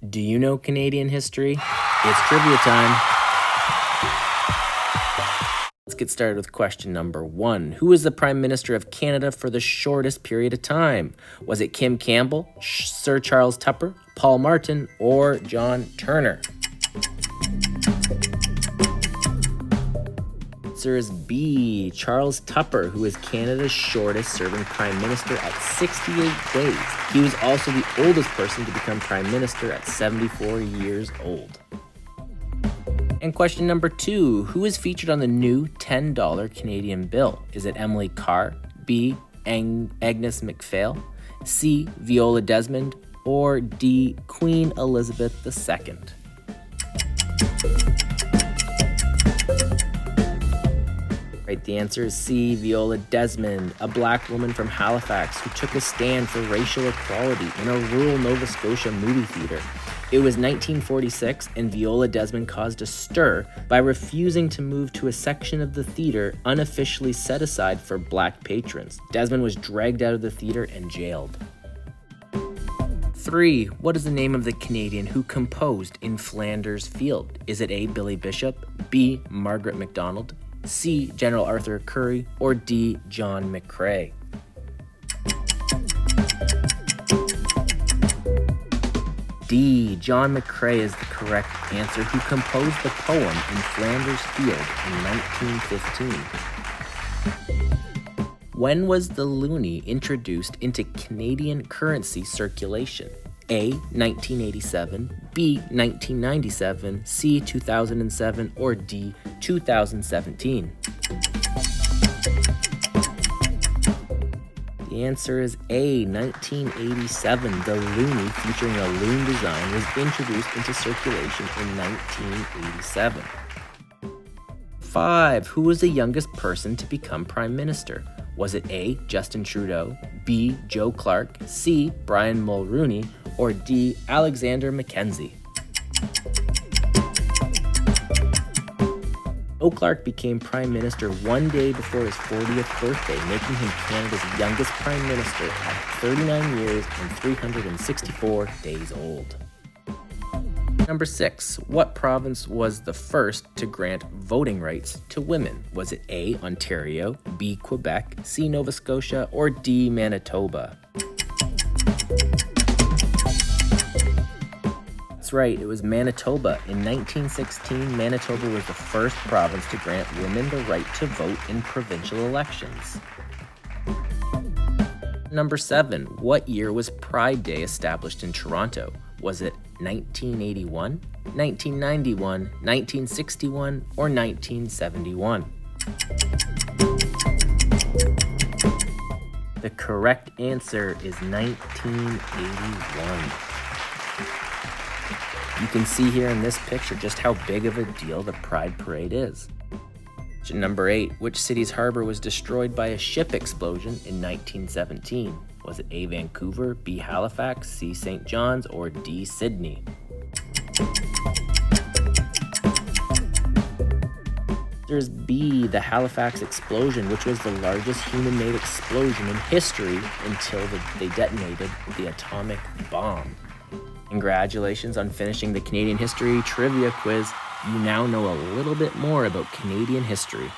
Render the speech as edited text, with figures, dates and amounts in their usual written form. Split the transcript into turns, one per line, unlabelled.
Do you know Canadian history? It's trivia time. Let's get started with question number 1. Who was the Prime Minister of Canada for the shortest period of time? Was it Kim Campbell, Sir Charles Tupper, Paul Martin, or John Turner? Answer is B, Charles Tupper, who is Canada's shortest serving Prime Minister at 68 days. He was also the oldest person to become Prime Minister at 74 years old. And question number 2, who is featured on the new $10 Canadian bill? Is it Emily Carr, B, Agnes MacPhail, C, Viola Desmond, or D, Queen Elizabeth II? Right, the answer is C, Viola Desmond, a black woman from Halifax who took a stand for racial equality in a rural Nova Scotia movie theater. It was 1946, and Viola Desmond caused a stir by refusing to move to a section of the theater unofficially set aside for black patrons. Desmond was dragged out of the theater and jailed. 3. What is the name of the Canadian who composed In Flanders Field? Is it A, Billy Bishop, B, Margaret MacDonald, C, General Arthur Currie, or D, John McCrae? D, John McCrae is the correct answer, who composed the poem In Flanders Field in 1915. When was the loonie introduced into Canadian currency circulation? A, 1987, B, 1997, C, 2007, or D, 2017? The answer is A, 1987. The loonie, featuring a loon design, was introduced into circulation in 1987. 5. Who was the youngest person to become Prime Minister? Was it A, Justin Trudeau, B, Joe Clark, C, Brian Mulroney, or D, Alexander Mackenzie? Joe Clark became Prime Minister one day before his 40th birthday, making him Canada's youngest Prime Minister at 39 years and 364 days old. Number 6. What province was the first to grant voting rights to women? Was it A, Ontario, B, Quebec, C, Nova Scotia, or D, Manitoba? That's right, it was Manitoba. In 1916, Manitoba was the first province to grant women the right to vote in provincial elections. Number 7. What year was Pride Day established in Toronto? Was it 1981, 1991, 1961, or 1971? The correct answer is 1981. You can see here in this picture just how big of a deal the Pride Parade is. Number 8. Which city's harbor was destroyed by a ship explosion in 1917? Was it A, Vancouver, B, Halifax, C, St. John's, or D, Sydney? There's B, the Halifax explosion, which was the largest human-made explosion in history until they detonated the atomic bomb. Congratulations on finishing the Canadian History Trivia Quiz. You now know a little bit more about Canadian history.